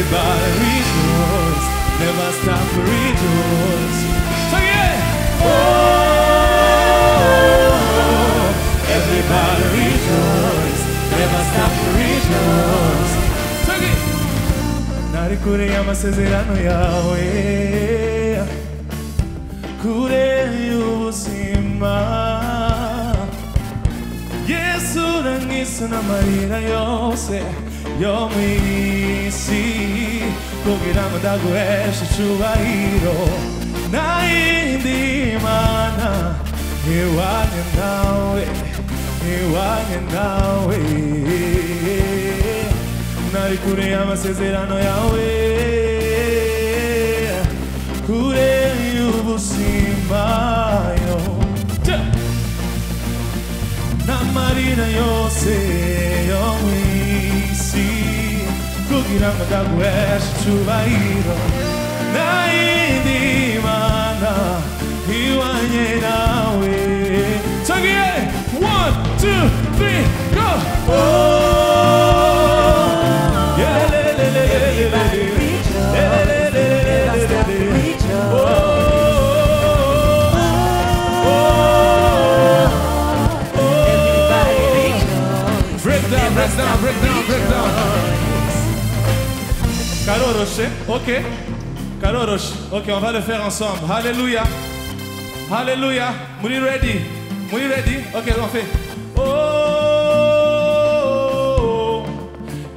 Everybody rejoice, never stop to rejoice. So yeah. Oh, everybody rejoice, never stop to rejoice. So yeah. Narikure amasezerano yawe, kure y'ubuzima. Yesu rangisa n'amarira yose yo mw'isi, kugira ngo ndaguheshe icyubahiro. Nta yindi mana ihwanye nawe, ihwanye nawe. Nari kure y'amasezerano yawe, kure y'ubuzima yo. N'amarira yose yo mw'isi, kugira ngo ndaguheshe icyubahiro. Nta yindi mana ihwanye nawe. Tugiye 1, 2, 3, go. Oh, yeah, everybody rejoice, break down. Karorosh, ok. Karorosh, ok, on va le faire ensemble. Alléluia. Alléluia. Mouri ready. Mouri ready. Ok, on fait. Oh,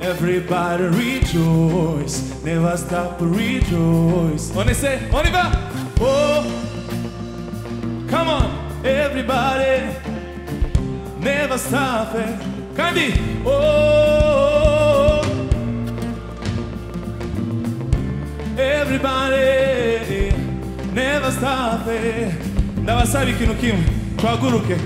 everybody rejoice, never stop to rejoice. On essaie, on y va. Oh, come on, everybody, never stop it. Candy. Oh, everybody, never stop it. Ndabasabi ikintu kimwe, twaguruke.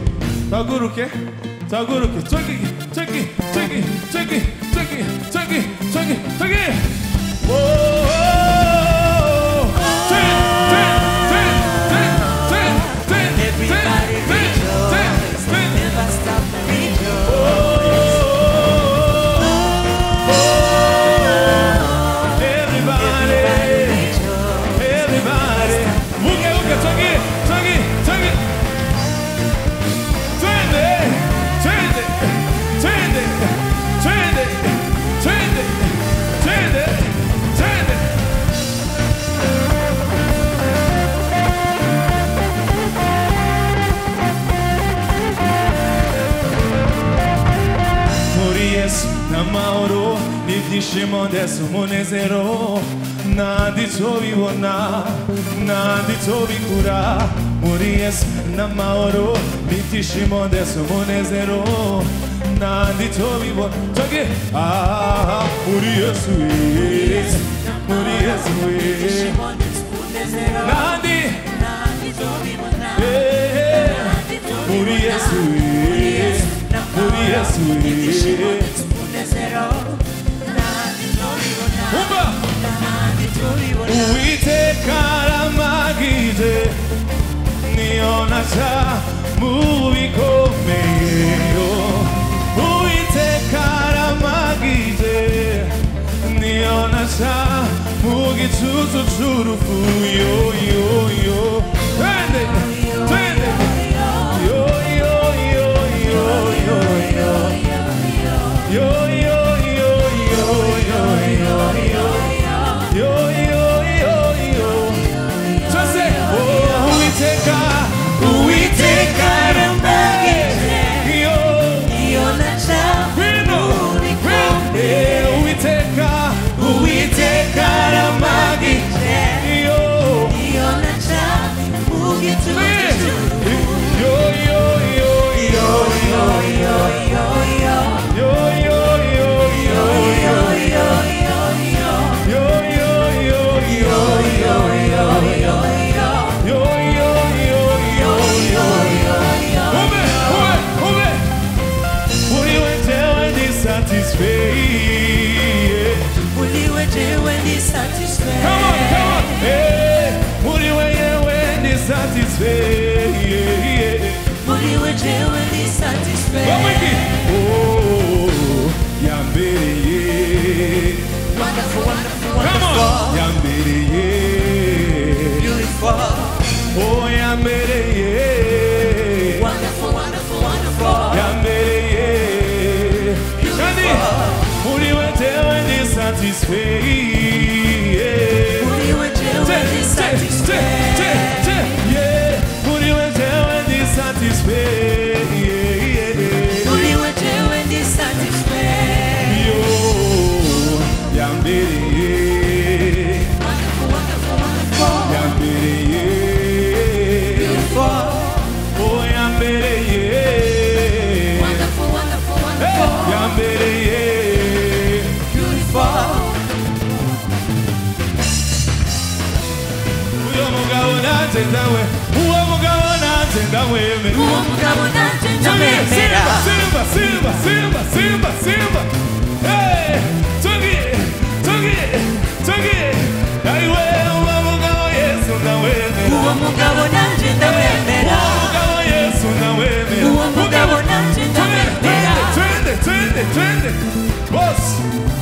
N'amahoro n'ibyishimo ndetse umunezero, nanditse ubibona, nanditse ubikura. Muri Yesu n'amahoro n'ibyishimo ndetse umunezero, nanditse ubibona. Toge muri Yesu, muri Yesu, nandi muri Yesu, muri Yesu. Uwiteka aramagije, niyo naca mu bikomeye. Uwiteka aramagije, niyo naca mu gicucu c'urupfu. Yo yo yo, twende twende. Yo yo yo yo yo yo yo yo yo yo yo yo yo. Yo, yo, yo, yo. Just say, oh, we take out and back it. Yo, yo, we take out and back it. Yo, yo, yo, yo, yo, yo, yo, yo, yo, yo, yo, Wonderful, wonderful, satisfait. Uriwe jewe ndi satisfied. Uriwe jewe ndi satisfait. Uriwe jewe ndi satisfied. Yo, yambere. Wonderful, wonderful, wonderful. Yambere. Beautiful. Oh, yambere. Wonderful, wonderful, wonderful. Yambere. Beautiful. Uyo mugabo nanjenda we. Uwo mugabo nanjenda weme. Uwo mugabo nanje ndamwemera. Simba, Simba, Simba, Simba, Simba. Hey, Togi, Togi, Togi. Aiwe, uwo mugabo Yesu ndawemera. Uwo mugabo nanje ndamwemera. Uwo mugabo Yesu ndawemera. Uwo mugabo nanje ndamwemera. Twende. Boss,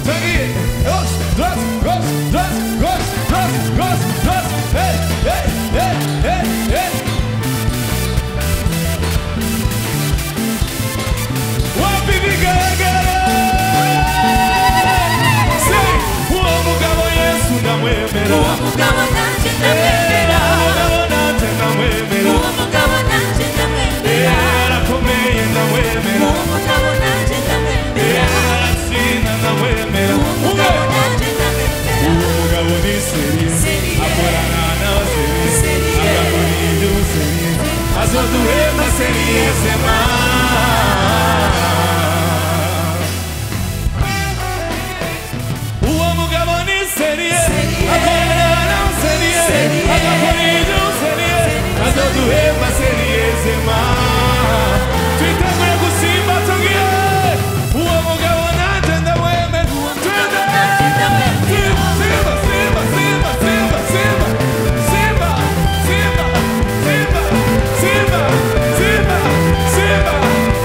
Togi. Gosh, gosh, gosh, gosh, gosh, gosh, gosh, gosh. Hey, hey, hey, hey, hey. Wapi vigegere? Say, uwo mugabo Yesu ndamwemera. Uwo mugabo nanje ndamwemera. Uwo mugabo nanje ndamwemera. Uwo mugabo nanje ndamwemera. Arakomeye ndamwemera. Uwo mugabo nanje ndamwemera. Aratsinda ndamwemera. Uwo mugabo nanje ndamwemera. Uwo mugabo ni seriye. Seriye. Akorana n'abaseriye. Seriye. Agakora ibyo seriye. Azoduhemba seriye sema. Uwo mugabo ni seriye. Seriye. Akorana n'abaseriye. Seriye. Agakora ibyo seriye. Seriye. Azoduhemba seriye sema. Twiteguye gusimba tugiye. Uwo mugabo nanje ndamwemera. Uwo mugabo nanje ndamwemera. Simba, Simba, Simba, Simba, Simba, Simba, Simba, Simba, Simba, Simba,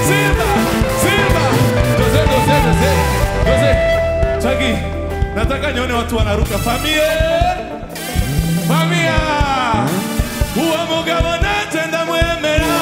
Simba, Simba, Simba. Doze. Chagi, nataka nione watu wanaruka. Famia. Uwo mugabo nanje ndamwemera.